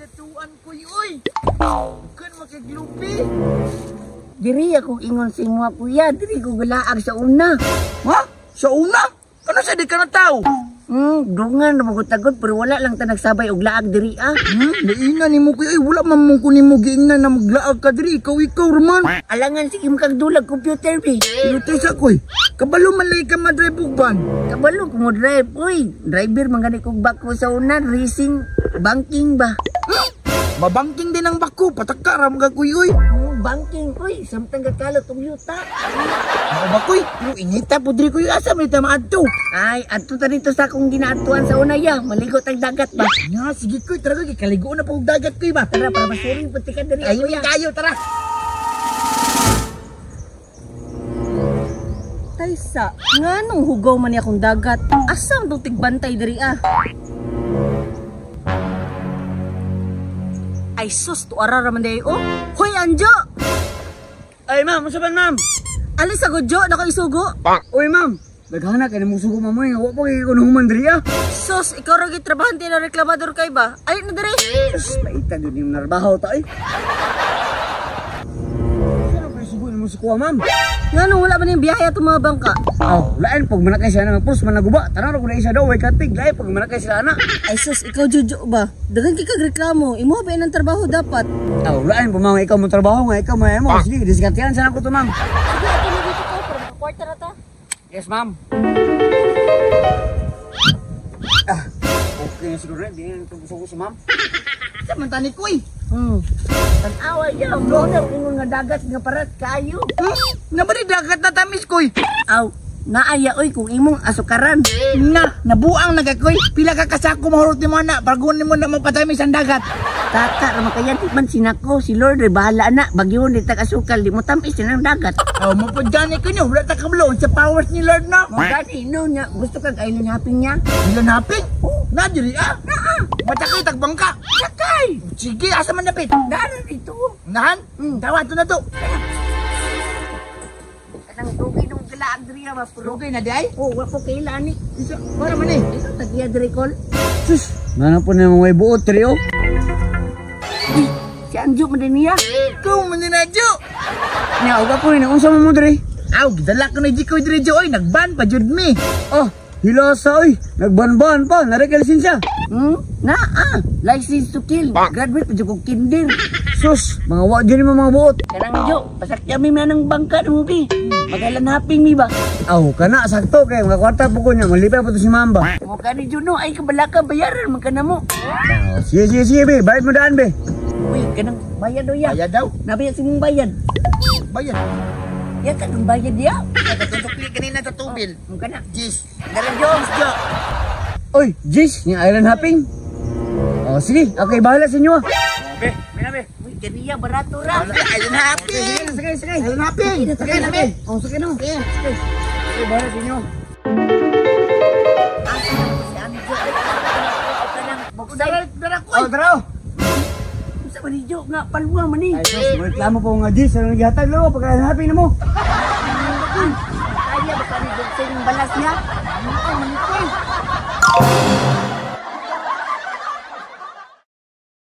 Latuan ko uy. Bukan makaglupi. Diri ako ingon sa imo kuya, diri ko galaag sa una. Ha? Sa una? Ano sa di ka na tao? Dungan na magutagod pero wala lang ta nagsabay og laag diri ah. Naina ni mo kuya, wala man mong kunin mo giingnan na maglaag ka diri. Ikaw Roman. Alangan sige mo kag dulag computer bi. Lutoy sa koy. Kabalo man lay ka madrive og van. Kabalo ko mo drive, uy. Driver man gani kog bako sa una, racing, banking ba? Mabangking din ang bako, patakara mga kuy uy. Banking, uy. Samtang kakalot og yuta. Ako ba kuy? Inita po diri kuy asa may tamaad to. Ay, adto ta dito sa akong ginaatuan sa una ya. Maligo tag dagat ba? Nga, sige kuy, tara kuy, kaligo na po og dagat kuy ba? Tara, para masuring puti ka diri. Ayaw yung kayo, tara. Taysa, nga nung hugaw man ni akong dagat. Asam itong tigbantay diri ah. Ay sus, tuara raman day oh. Hoy Anjo! Ay ma'am, masaban ma'am. Alis ako Jo, nakaisugo. Uy ma'am, naghana ka na mo sugo mamoy, wa pa kay kuno human diri ah. Sus, ikaw ra gid trabahante na reklamador kay ba? Ay na diri. Sus, paita din yung narbaho ta eh. Ano ba sugo mo sa kuha ma'am? Nga nung wala ba niyang biyahe atong mga bangka? Lain pag manakay siya ng pus managuba. Tanaw ko na isa daw way katig, lain pag manakay sila ana. Ay sus, ikaw Jojo ba? Dagan kay kag reklamo, imo ba ng trabaho dapat? Lain pa ma'am, ikaw mo trabaho nga, ikaw mo. Sige, diskartihan sana ko to ma'am. Sige, ako na dito ko para makakwarta na ta. Yes ma'am. Okay na siguro rin, di na ito gusto ko sa ma'am. Samantani ko eh. Tanawa ya, brother, ingon nga dagat nga parat kayo. Nabali dagat na tamis koy. Aw, naaya oy kung imong asukaran. Nabuang nagakoy. Pila ka kasako mahurot ni mo na. Bagunin mo na mapatamis ang dagat. Tata, ramakayan di man sinako, si Lord, bahala na. Bagyon di tag asukal, di mo tamis ng dagat. Mapod gani ko nyo. Wala ta kablo. Sa powers ni Lord na. Gani, no, nya, gusto kag island hopping niya? Ilan hapin? Nadiri ah. Matakay tagbang ka. Sakay! Sige, asa man napit. Dara dito. Nahan? Tawad to na to. Kanang dugay nung galaag diri ba puro. Okay na di ay? Oh, wa po kailani. Isa, para man eh. Ito tagiya diri kol. Sus, nana po na mga buot trio. Si Anjo man din niya. Ikaw man din na, Jo. Nauga po rin, kung saan mo diri? Aw, gidala ko na Jikoy diri, Jo. Oy, nagban pa, Jud me. Oh, hilasa, oy. Nagban-ban pa, nareka lisensa. License to kill. Graduate pa dyan kong kinder. Sus, mga wadyo ni mga buot. Karang Jo, pasakya mi manang bangka ng mubi. Magalan hopping mi ba? Aw, kana, sakto kay mga kwarta po ko niya. Malipay po to si Mamba. Mukha ni Juno, ay kabalaka bayaran man ka na mo. Sige, be. Bayad mo daan, be. Uy, kanang bayad o ya. Bayad daw. Nabayad si mong bayad. Bayad. Ya ka nung bayad ya. Nagkatutukli kanina sa tubil. Mukha na. Jis. Dara Jo. Oy, Jis, yung island hopping. Oh, sige. Okay, bahala sa inyo. Be, be. Uy, ganiya, barato ra. Island hopping. Sige. Island hopping. Sige na, be. Oh, sige na. Sige. Okay, bahala sa inyo. Asa na mo si Anjo. Ay, kanang maguday. Dara ko. Oh, dara. Sa man ni Jo nga, palwa man ni. Ay, sus, reklamo po nga Jis. Ano naghatag lo? Pagka island hopping na mo. Kaya ba ka ni Jo sa inyong balas niya? Ano, manikoy.